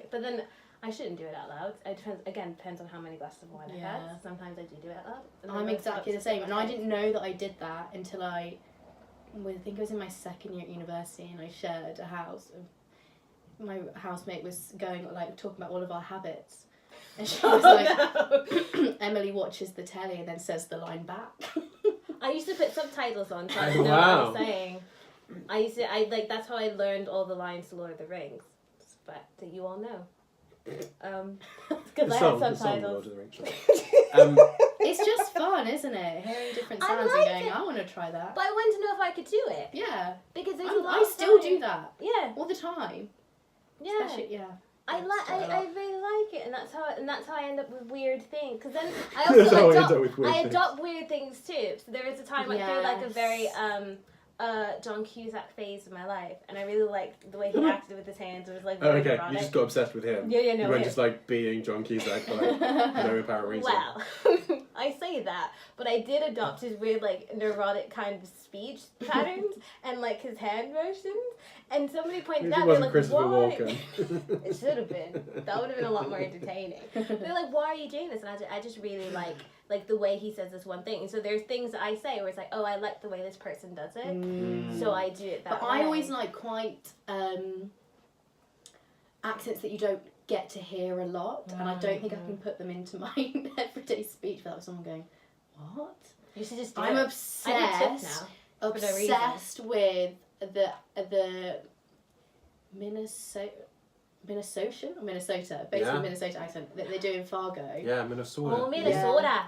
But then I shouldn't do it out loud. It depends on how many glasses of wine I've had. Sometimes I do it out loud. I'm exactly the same, and I didn't know that I did that until I think I was in my second year at university, and I shared a house. My housemate was talking about all of our habits, and she was like, Emily watches the telly and then says the line back. I used to put subtitles on so I didn't know what I was saying. That's how I learned all the lines to Lord of the Rings. But that you all know. Because I had subtitles. It's just fun, isn't it? Hearing different sounds and going, I want to try that. But I wanted to know if I could do it. Yeah. Because there's a lot I of still time. do that. Yeah. All the time. Yeah. Especially, yeah. I really like it, and that's how I end up with weird things. Because then I That's how also I adopt weird things too. So there was a time I feel like a very John Cusack phase in my life, and I really liked the way he acted with his hands. It was like very okay, erotic. you just got obsessed with him. No. You weren't just like being John Cusack for like no apparent reason. Well, I say that, but I did adopt his weird like neurotic kind of speech patterns and like his hand motions. And somebody pointed out, they're like, Christopher why? Walken. It should have been. That would have been a lot more entertaining. They're like, why are you doing this? And I just really like the way he says this one thing. And so there's things that I say where it's like, oh, I like the way this person does it. So I do it that way. But I always like quite accents that you don't get to hear a lot. And I don't think I can put them into my everyday speech without someone going, what? You should just do I'm it. obsessed. I do tips now. Obsessed with the Minnesota, basically Minnesota accent that they do in Fargo. Yeah, Minnesota. Oh, Minnesota.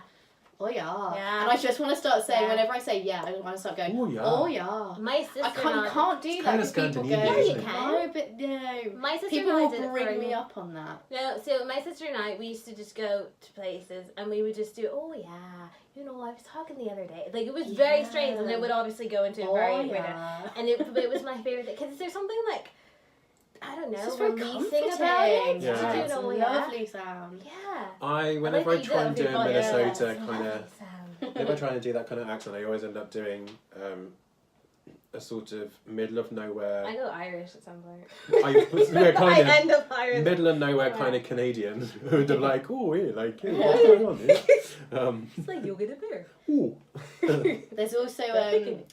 Oh yeah. Yeah. And I just want to start saying whenever I say I want to start going. Oh yeah. Oh yeah. My sister. I can't do that because people go. Yeah, you can. No, but no. My sister People and I will did it bring for me up on that. No, so my sister and I, we used to just go to places and we would just do, oh yeah, you know, I was talking the other day. Like, it was very strange, and it would obviously go into a very weird. And it was my favorite thing, because there's something like, I don't know, it's just very releasing comforting about it. Yeah. To do It's a lovely sound. Yeah. Whenever I try and do a Minnesota Yeah, kind of, if I try and do that kind of accent, I always end up doing a sort of middle of nowhere. I go Irish at some point. I end up Irish. Middle of nowhere kind of Canadian who would have like, oh, yeah, like, hey, what's going on here? It's like you'll get a beer. Ooh. There's also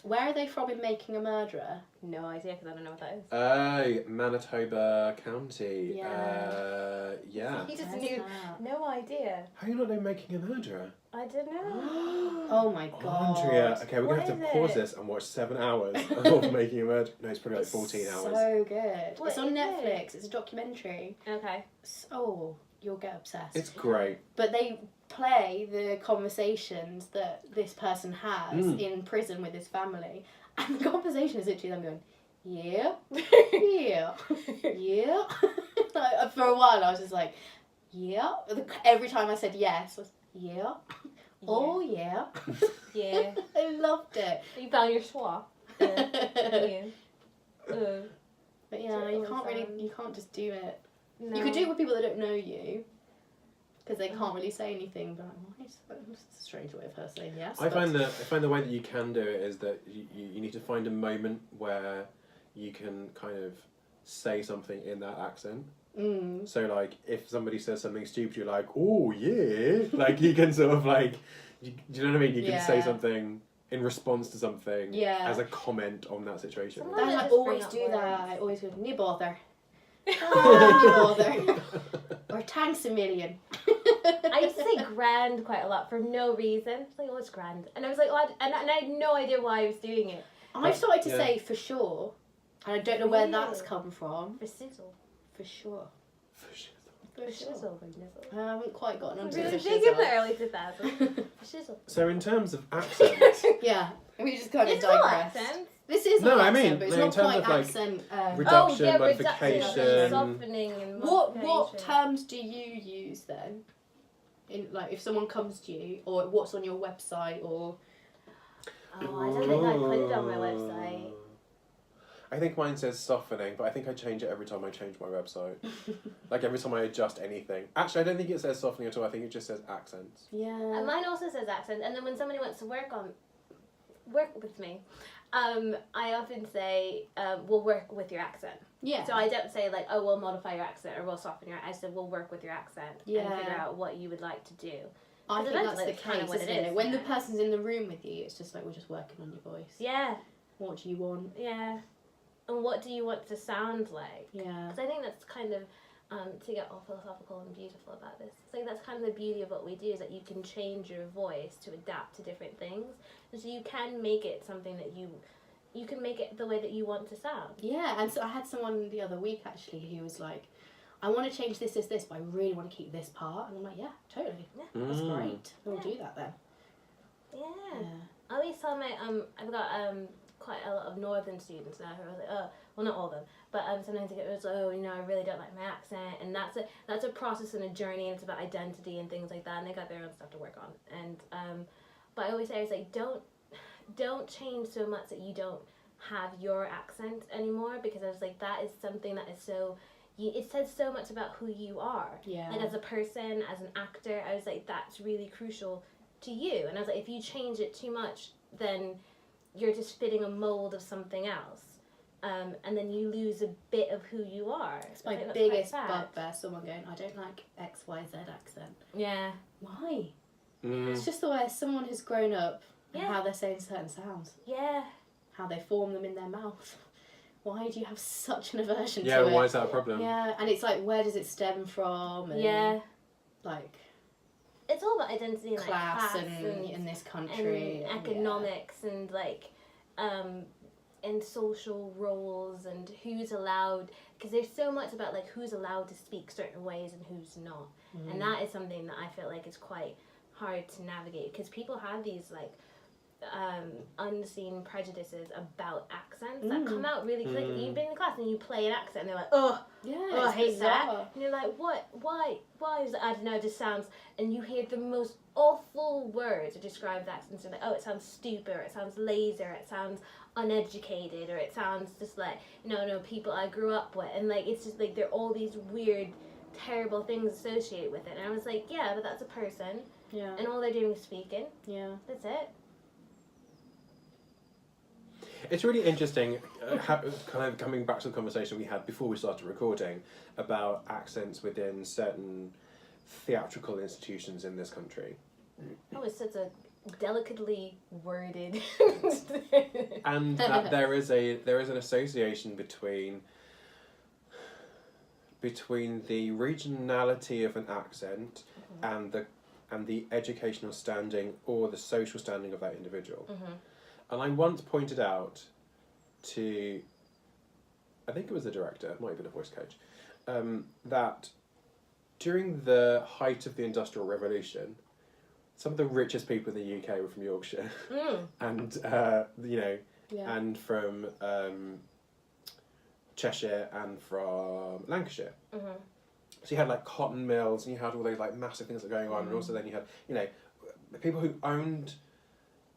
where are they from in Making a Murderer? No idea, because I don't know what that is. Manitoba County. Yeah. Yeah. He just knew. No idea. How do you not know Making a Murderer? I don't know. Oh my god. Aundrea. Okay, we're going to have What to is pause it? this and watch 7 hours of Making a Murderer. No, it's probably like 14 hours. So good. What it's on is Netflix. it? It's a documentary. Okay. Oh, you'll get obsessed. It's great. But they play the conversations that this person has in prison with his family. And the conversation is literally them going, yeah, yeah, yeah. For a while I was just like, yeah. Every time I said yes, I was, yeah, Oh yeah. Yeah. I loved it. You found your schwa. Yeah. But yeah, So you it can't was, really, you can't just do it. No. You could do it with people that don't know you, because they can't really say anything. But it's a strange way of her saying yes. I find the way that you can do it is that you need to find a moment where you can kind of say something in that accent. Mm. So like if somebody says something stupid, you're like, oh yeah, like you can sort of like, do you know what I mean? You can say something in response to something as a comment on that situation. Sometimes I just always bring do up that. words. I always go, "No bother." No bother. Or thanks a million. I used to say grand quite a lot for no reason. It's like, oh, it's grand. And I was like, oh, and I had no idea why I was doing it. I've started to say for sure, and I don't know where that's Really? come from. For sizzle. For sure. For shizzle. For nizzle. I haven't quite gotten I'm onto really the big in the shizzle. early 2000s. For shizzle. So in terms of accents, Yeah, we just kind of It's all digress. accents. This is No, all I accent, mean, but it's no, in not terms quite of, like, accent. reduction, reduction, modification. softening, and What modification. terms do you use then? In like if someone comes to you, or what's on your website, or Oh, I don't think I put it on my website. I think mine says softening, but I think I change it every time I change my website. Like every time I adjust anything. Actually, I don't think it says softening at all. I think it just says accents. yeah. And mine also says accent. And then when somebody wants to work with me, I often say, we'll work with your accent. Yeah. So I don't say like, oh, we'll modify your accent or we'll soften your. I said we'll work with your accent and figure out what you would like to do. I think that's the that's kind of case, what it isn't it? is, When the yeah. person's in the room with you, it's just like we're just working on your voice. Yeah, What do you want? yeah. And what do you want to sound like? Yeah. Because I think that's kind of, to get all philosophical and beautiful about this, it's like that's kind of the beauty of what we do is that you can change your voice to adapt to different things. And so you can make it something that you can make it the way that you want to sound. Yeah, and so I had someone the other week actually who was like, I want to change this, but I really want to keep this part. And I'm like, yeah, totally. Yeah. That's great. We'll do that then. Yeah. I always tell my, I've got quite a lot of northern students now who are like, oh, well not all of them, but sometimes it was, oh, you know, I really don't like my accent, and that's a process and a journey, and it's about identity and things like that, and they got their own stuff to work on, and but I always say, it's like, don't change so much that you don't have your accent anymore, because I was like, that is something that is so, it says so much about who you are. Yeah. Like as a person, as an actor, I was like, that's really crucial to you, and I was like, if you change it too much, then you're just fitting a mold of something else, and then you lose a bit of who you are. It's my I think that's biggest quite sad. bugbear, someone going, I don't like XYZ accent. Yeah. Why? Mm. It's just the way someone has grown up and Yeah. how they're saying certain sounds, Yeah. how they form them in their mouth. Why do you have such an aversion Yeah, to it? why is that a problem? Yeah, and it's like, where does it stem from? And Yeah. like It's all about identity and class, like, and in this country. and economics and like and social roles and who's allowed, because there's so much about like who's allowed to speak certain ways and who's not, and that is something that I feel like is quite hard to navigate, because people have these like unseen prejudices about accents that come out really quickly. You've been in class and you play an accent and they're like, oh, I hate that. And you're like, what? Why is that? I don't know, it just sounds, and you hear the most awful words to describe the accents. You're like, oh, it sounds stupid, or it sounds lazy, or it sounds uneducated, or it sounds just like, no, people I grew up with. And like, it's just like, there are all these weird, terrible things associated with it. And I was like, yeah, but that's a person. Yeah. And all they're doing is speaking. Yeah. That's it. It's really interesting, kind of coming back to the conversation we had before we started recording about accents within certain theatrical institutions in this country. Oh, it's such a delicately worded. And that there is an association between the regionality of an accent and the educational standing or the social standing of that individual. And I once pointed out to, I think it was the director, it might have been a voice coach, that during the height of the Industrial Revolution, some of the richest people in the UK were from Yorkshire, and and from Cheshire and from Lancashire. So you had like cotton mills, and you had all those like massive things that were going on, and also then you had people who owned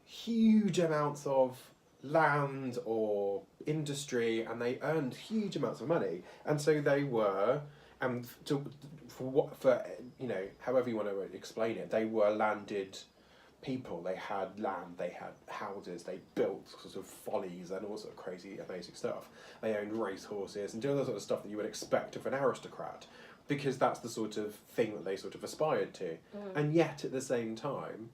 huge amounts of land or industry, and they earned huge amounts of money, and so they were, and for you know, however you want to explain it, they were landed people. They had land, they had houses, they built sort of follies and all sort of crazy, amazing stuff. They owned racehorses and doing all the sort of stuff that you would expect of an aristocrat, because that's the sort of thing that they sort of aspired to. And yet, at the same time,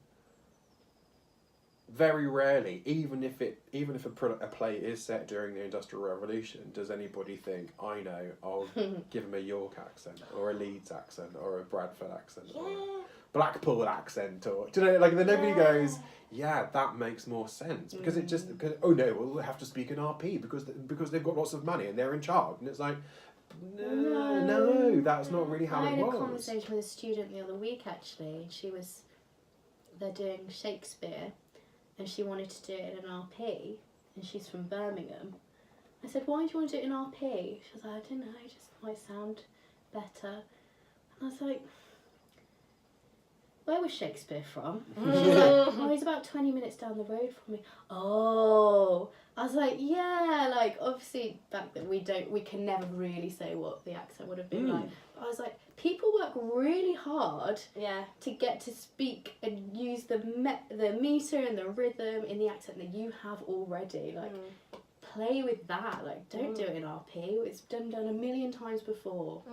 very rarely, even if a play is set during the Industrial Revolution, does anybody think, I know, I'll give him a York accent, or a Leeds accent, or a Bradford accent, or a Blackpool accent, or, do you know, like, then nobody goes, yeah, that makes more sense, because it just, because, oh no, well, we'll have to speak in RP because they've got lots of money and they're in charge, and it's like, no, that's not really how it was. I had a conversation with a student the other week, actually, and they're doing Shakespeare, and she wanted to do it in an RP, and she's from Birmingham. I said, why do you want to do it in RP? She was like, I don't know, it just might sound better. And I was like, where was Shakespeare from? She was like, oh, he's about 20 minutes down the road from me. Oh, I was like, yeah, like, obviously, back then we can never really say what the accent would have been like. But I was like, people work really hard to get to speak and use the meter and the rhythm in the accent that you have already. Like, play with that. Like, don't do it in RP. It's done a million times before.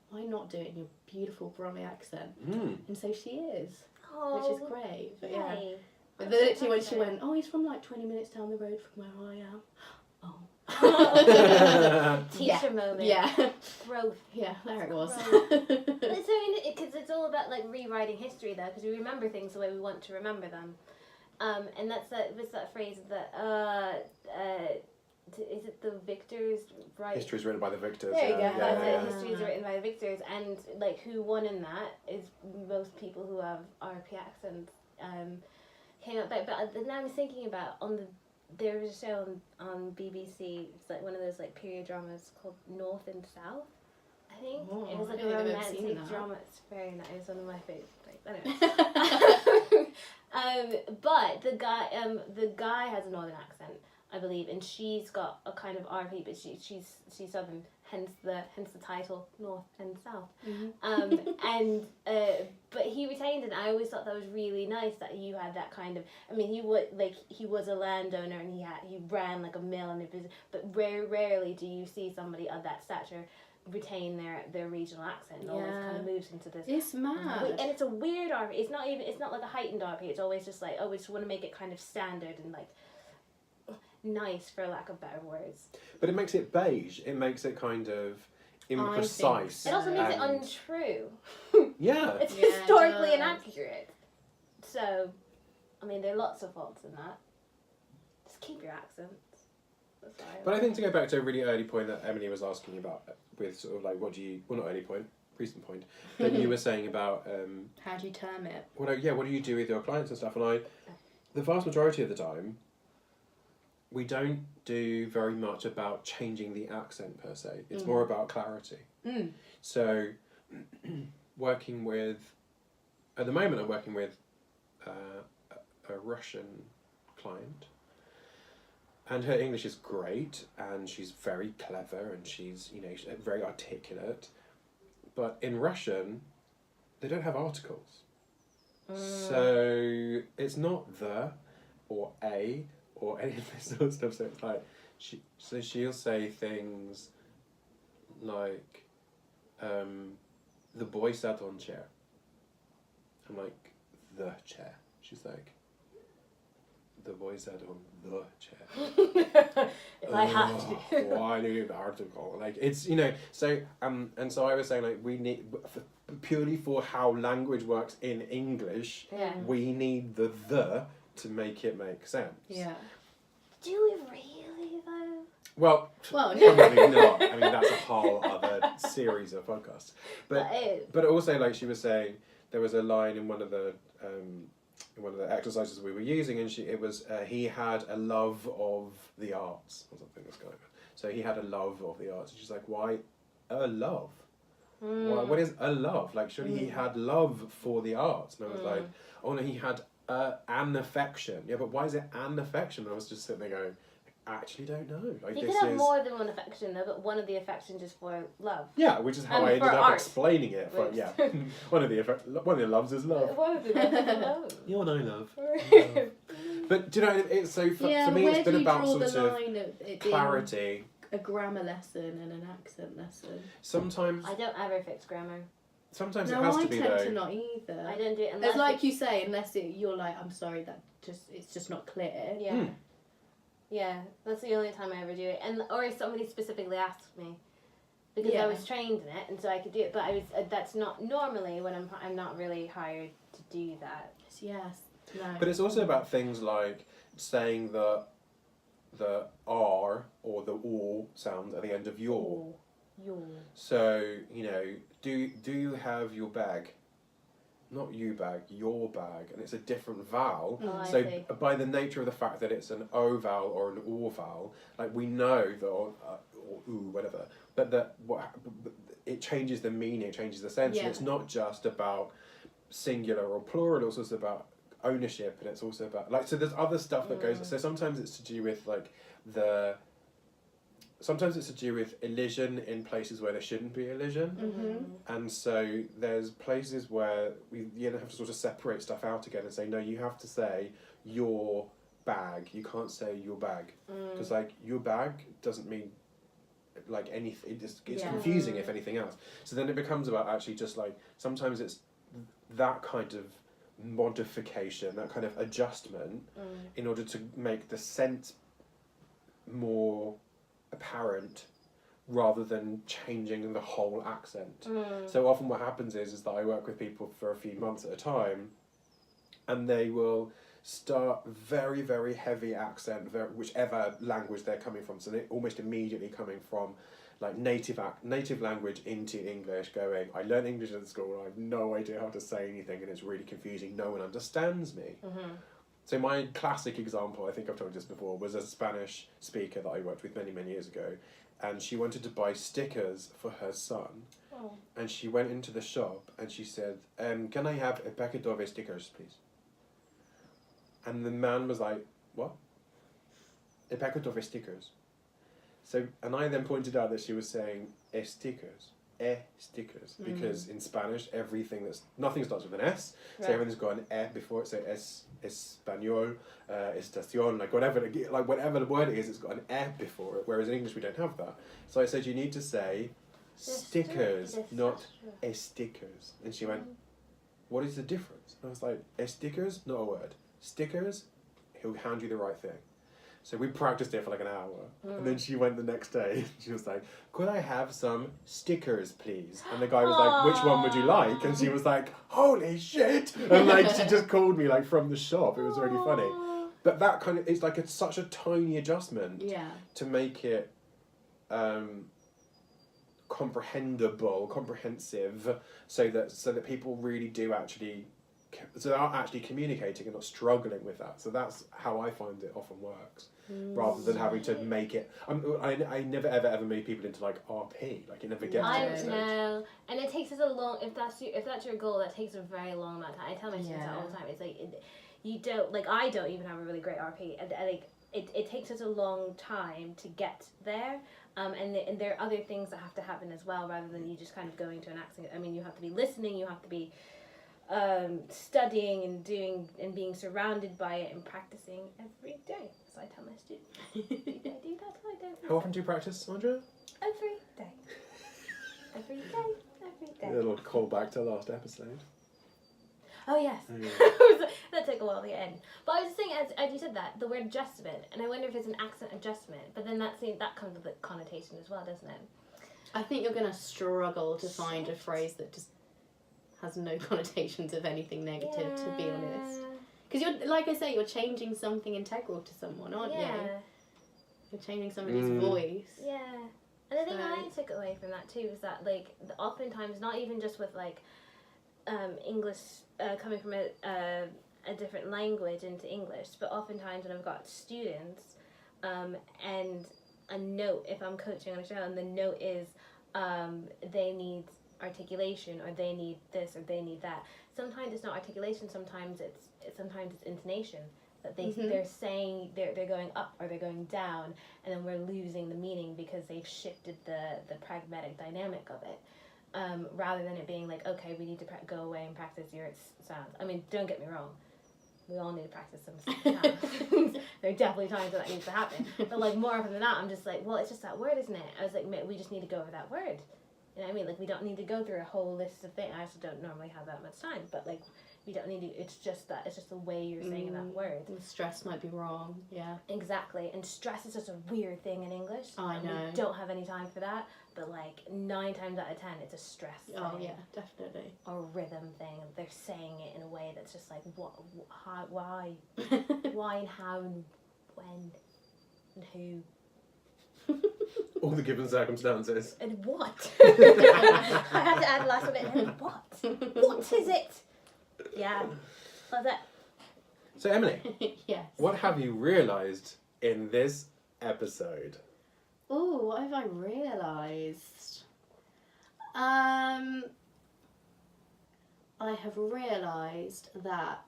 Why not do it in your beautiful Brummy accent? And so she is, which is great. But yeah, but literally when she went, oh, he's from like 20 minutes down the road from where I am. Oh. Teacher moment. Yeah. Growth. Yeah, there it was. Because it's all about like rewriting history though, because we remember things the way we want to remember them. And that's that phrase that is it the victors right? History is written by the victors. There you go. That's yeah. it. History is written by the victors, and like who won in that is most people who have RP accents. Came up, but now I'm thinking about there was a show on BBC. It's like one of those like period dramas called North and South. I think it was like a romantic drama. It's very nice. It's one of my favourite things. Anyway, but the guy has a northern accent, I believe, and she's got a kind of RP, but she's southern, hence the title North and South. But he retained it. And I always thought that was really nice that you had that kind of. I mean, he was a landowner and he ran like a mill and but rarely do you see somebody of that stature retain their regional accent. It always kind of moves into this. It's mad. And it's a weird RP. It's not like a heightened RP. It's always just like, oh, we just want to make it kind of standard and like nice, for lack of better words. But it makes it beige. It makes it kind of imprecise. So. It also makes it untrue. It's Yeah, historically inaccurate. So, I mean, there are lots of faults in that. Just keep your accents. But I think to go back to a really early point that Emily was asking about, with sort of like, what do you, well, not early point, recent point, that you were saying about how do you term it? What do you do with your clients and stuff? And the vast majority of the time, we don't do very much about changing the accent per se. It's more about clarity. So, working with, at the moment I'm working with a Russian client, and her English is great, and she's very clever, and she's very articulate, but in Russian, they don't have articles. So it's not the, or a, or any of this sort of stuff. So it's like, she'll say things like, the boy sat on chair. I'm like, the chair. She's like, the boy sat on the chair. If I have to. Why do you need an article? Like, it's, so, and so I was saying, like, we need, purely for how language works in English, we need the to make it make sense. Yeah. Do we really, though? Well, no. probably not. I mean, that's a whole other series of podcasts. But also, like she was saying, there was a line in one of the exercises we were using, and he had a love of the arts or something. This guy. So he had a love of the arts. And she's like, why a love? What is a love? Like, surely he had love for the arts. And I was like, oh no, he had an affection. Yeah, but why is it an affection? And I was just sitting there going, I actually don't know. Like, You this could have is... more than one affection though, but one of the affections is for love. Yeah, which is how I ended for up art. explaining it. For, yeah, one of the loves is love. One of the love. You and I love. But do you know, it's so for me, where it's been do you about draw sort the of line of it being clarity. a grammar lesson and an accent lesson? Sometimes I don't ever fix grammar. it No, has I to be tend though. to not either. I don't do it unless It's like you say, unless you're like, I'm sorry, it's just not clear. Yeah. Yeah, that's the only time I ever do it, or if somebody specifically asks me, because I was trained in it, and so I could do it. But I was that's not normally when I'm not really hired to do that. Yes. No. But it's also about things like saying the R or the O sound at the end of your. Your. So, you know, do you have your bag? Not you bag, your bag, and it's a different vowel. Oh, I So see. by the nature of the fact that it's an O vowel or an O vowel, like we know that, or oo, whatever, but it changes the meaning, it changes the sense, and it's not just about singular or plural. It's also about ownership, and it's also about so there's other stuff that goes. So sometimes it's to do with sometimes it's to do with elision in places where there shouldn't be elision. And so there's places where we have to sort of separate stuff out again and say, no, you have to say your bag. You can't say your bag. Because like your bag doesn't mean like anything. It's confusing if anything else. So then it becomes about actually just like, sometimes it's that kind of modification, that kind of adjustment in order to make the sense more apparent rather than changing the whole accent. So often what happens is that I work with people for a few months at a time, and they will start very, very heavy accent, whichever language they're coming from. So they're almost immediately coming from like native language into English, going, I learned English at school and I have no idea how to say anything and it's really confusing, no one understands me. So my classic example, I think I've told you this before, was a Spanish speaker that I worked with many, many years ago, and she wanted to buy stickers for her son. And she went into the shop and she said, can I have a packet of stickers, please? And the man was like, what? A packet of stickers. So, and I then pointed out that she was saying stickers. Stickers, because in Spanish nothing starts with an S, so everything's got an before it. So español, estación, like whatever the word is, it's got an before it. Whereas in English we don't have that. So I said you need to say stickers, not stickers. And she went, what is the difference? And I was like, stickers, not a word. Stickers, he'll hand you the right thing. So we practiced it for like an hour, and then she went the next day. She was like, could I have some stickers, please? And the guy was like, which one would you like? And she was like, holy shit! And like, she just called me like from the shop. It was really funny. But that kind of, it's like it's such a tiny adjustment to make it comprehensive, so that people really do actually, so they are actually communicating and not struggling with that. So that's how I find it often works, rather than having to make it. I never ever made people into like RP. Like it never gets. I know, and it takes us a long. If that's your goal, that takes a very long amount of time. I tell my students that all the time. It's like you don't like. I don't even have a really great RP, and like it takes us a long time to get there. And there are other things that have to happen as well, rather than you just kind of going to an accent. I mean, you have to be listening. You have to be studying and doing and being surrounded by it and practicing every day. So I tell my students, I do that till I don't. How often do you practice, Aundrea? Every day. Every day. A little callback to last episode. Oh yes. That took a while to get in. But I was just saying, as you said that, the word adjustment, and I wonder if it's an accent adjustment, but then that comes with a connotation as well, doesn't it? I think you're going to struggle to find a phrase that just has no connotations of anything negative, to be honest. Because you're, like I say, you're changing something integral to someone, aren't you? You're changing somebody's voice. Yeah. And the thing I took away from that too is that, like, oftentimes, not even just with like English coming from a different language into English, but oftentimes when I've got students and a note, if I'm coaching on a show and the note is they need articulation, or they need this, or they need that. Sometimes it's not articulation. Sometimes it's intonation. That they're saying they're going up or they're going down, and then we're losing the meaning because they've shifted the pragmatic dynamic of it. Rather than it being like, okay, we need to go away and practice your sounds. I mean, don't get me wrong. We all need to practice some sounds. There are definitely times that needs to happen. But, like, more often than not, I'm just like, well, it's just that word, isn't it? I was like, we just need to go over that word. You know what I mean? Like, we don't need to go through a whole list of things. I also don't normally have that much time. But, like, we don't need to, it's just the way you're saying that word. The stress might be wrong, yeah. Exactly. And stress is just a weird thing in English. I know. We don't have any time for that. But, like, 9 times out of 10, it's a stress thing. Oh, yeah, definitely. Or a rhythm thing. They're saying it in a way that's just like, what, how, why? Why and how and when and who? All the given circumstances. And what? I have to add the last bit. And what? What is it? Yeah. That's it. So, Emily, Yes. what have you realised in this episode? Oh, what have I realised? I have realised that...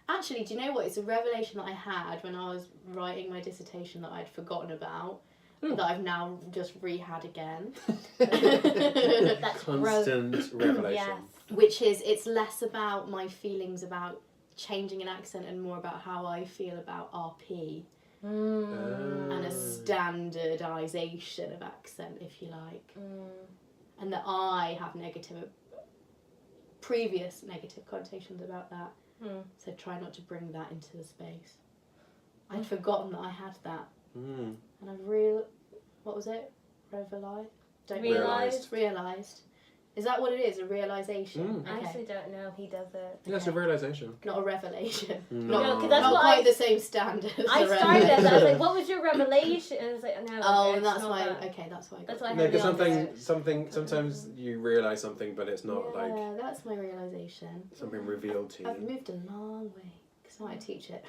Actually, do you know what? It's a revelation that I had when I was writing my dissertation that I'd forgotten about, that I've now just re-had again. That's Constant revelation. Yes. Which is, it's less about my feelings about changing an accent and more about how I feel about RP. And a standardisation of accent, if you like. And that I have previous negative connotations about that. So try not to bring that into the space. I'd forgotten that I had that. And I what was it? Realised. Is that what it is? A realisation? I Okay. actually don't know. He does it. Yeah, it's a realisation. Not a revelation. No, 'cause that's not what quite the same standard as I a started revelation. as I was like, what was your revelation? And I was like, no. Oh, it's and that's not why. that. Okay, that's why. I That's got why I No, had because the opposite. sometimes you realise something, but it's not yeah, like that's my realisation. something revealed to you. I've moved a long way because now I teach it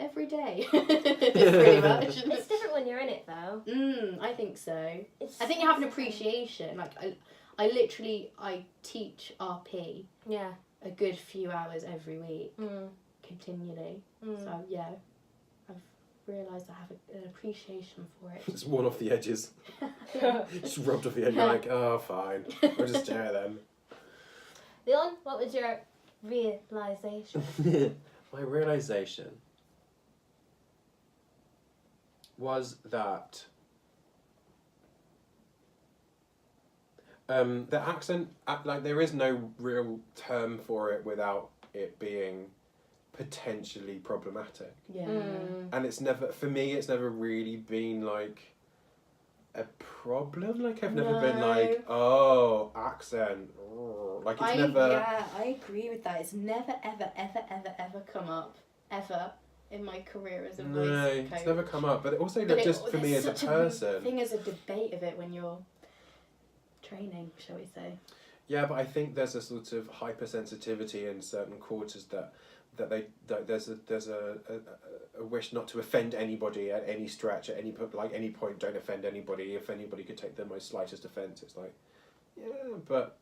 every day, pretty much. It's different when you're in it, though. I think so. It's I think you have an appreciation. Like I teach RP Yeah. a good few hours every week, continually. So yeah, I've realised I have an appreciation for it. Just worn off the edges. Just rubbed off the edge. You're like, oh, fine. We'll just stare then. Leon, what was your realisation? My realisation was that the accent, like, there is no real term for it without it being potentially problematic. Yeah. And it's never, for me, it's never really been like a problem. Like, I've never been like, oh, accent. Oh. Like, it's never. Yeah, I agree with that. It's never, ever, ever, ever, ever come up, ever, in my career as a voice No, coach. it's never come up. But also, But just for me as a there's such person. thing as a debate of it when you're training, shall we say? Yeah, but I think there's a sort of hypersensitivity in certain quarters that there's a wish not to offend anybody at any stretch, at any point. Don't offend anybody. If anybody could take the most slightest offence, it's like, yeah, but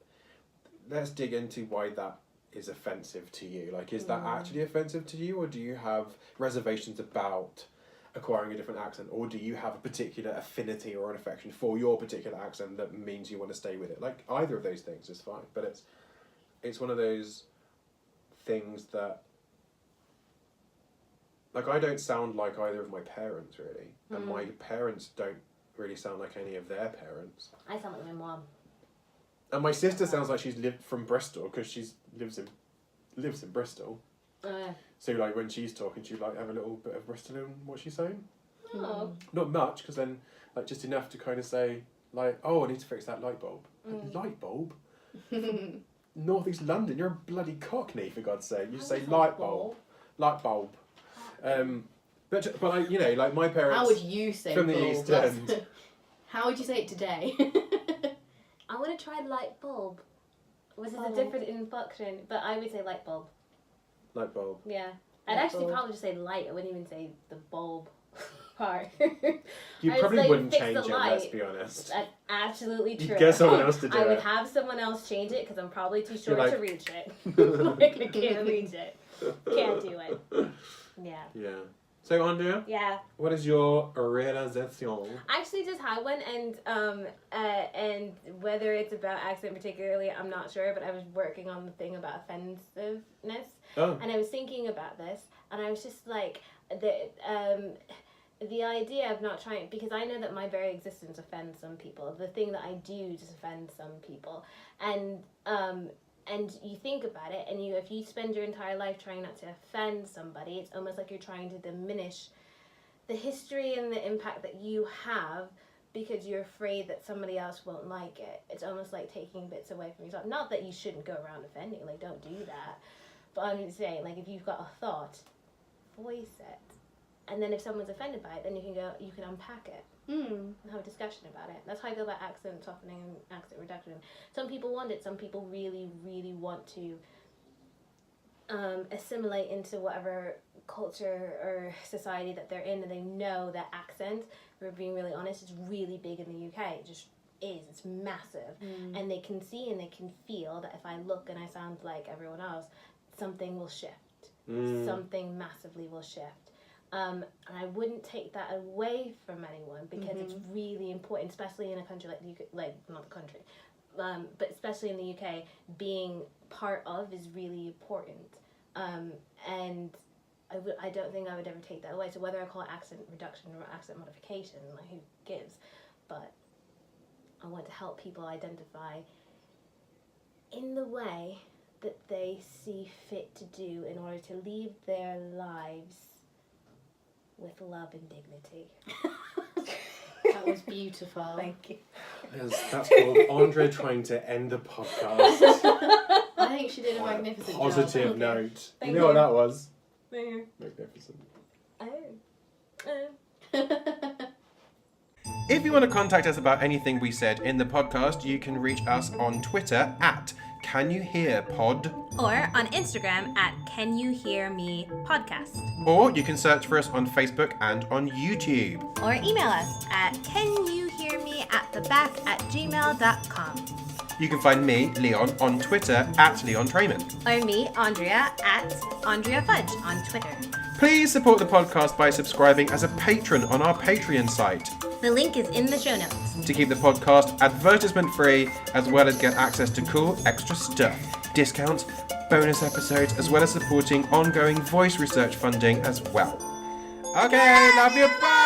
let's dig into why that is offensive to you. Like, is that actually offensive to you, or do you have reservations about acquiring a different accent, or do you have a particular affinity or an affection for your particular accent that means you want to stay with it? Like, either of those things is fine, but it's one of those things that, like, I don't sound like either of my parents really, and my parents don't really sound like any of their parents. I sound like my mom. And my sister sounds like she's lived from Bristol because she lives in Bristol. So, like, when she's talking, she like have a little bit of Bristol in what she's saying. Oh. Not much, because then, like, just enough to kind of say, like, oh, I need to fix that light bulb. Light bulb? North East London, you're a bloody cockney, for God's sake. You say light bulb. Light bulb. But like, you know, like, my parents... How would you say from the bulb? East End. How would you say it today? I want to try light bulb, which is Oh. a different inflection, but I would say light bulb. Light bulb. Yeah. I'd Light actually bulb. probably just say light. I wouldn't even say the bulb. part. You I was probably like, wouldn't fix change the it, let's light. be honest. That's absolutely true. You'd get someone else to do I would it. have someone else change it because I'm probably too short like- to reach it. Like, I can't reach it. Can't do it. Yeah. Yeah. So, Aundrea, Yeah. what is your realization? I actually just had one, and whether it's about accent particularly, I'm not sure, but I was working on the thing about offensiveness, Oh. and I was thinking about this, and I was just like, the idea of not trying, because I know that my very existence offends some people, the thing that I do just offends some people, and you think about it, and if you spend your entire life trying not to offend somebody, it's almost like you're trying to diminish the history and the impact that you have because you're afraid that somebody else won't like it. It's almost like taking bits away from yourself. Not that you shouldn't go around offending, like, don't do that. But I'm just saying, like, if you've got a thought, voice it. And then if someone's offended by it, then you can unpack it. And have a discussion about it. That's how I feel about accent softening and accent reduction. Some people want it. Some people really, really want to assimilate into whatever culture or society that they're in, and they know that accent, if we're being really honest, is really big in the UK. It just is. It's massive. And they can see and they can feel that if I look and I sound like everyone else, something will shift. Something massively will shift. And I wouldn't take that away from anyone because it's really important, especially in a country like the UK, like not the country, but especially in the UK, being part of is really important. And I don't think I would ever take that away. So whether I call it accent reduction or accent modification, like who gives? But I want to help people identify in the way that they see fit to do in order to lead their lives with love and dignity. That was beautiful. Thank you. That's called Aundrea trying to end the podcast. I think she did a magnificent job. Positive note. Thank You know what you. that was? There. Magnificent. Oh. If you want to contact us about anything we said in the podcast, you can reach us on Twitter at CanYouHearPod, Or on Instagram at Can You Hear Me Podcast. or you can search for us on Facebook and on YouTube. Or email us at canyouhearmeattheback@gmail.com. You can find me, Leon, on Twitter at Leon Trayman. Or me, Aundrea, at Aundrea Fudge on Twitter. Please support the podcast by subscribing as a patron on our Patreon site The link is in the show notes. to keep the podcast advertisement free, as well as get access to cool extra stuff, discounts, bonus episodes, as well as supporting ongoing voice research funding as well. Okay, love you, bye!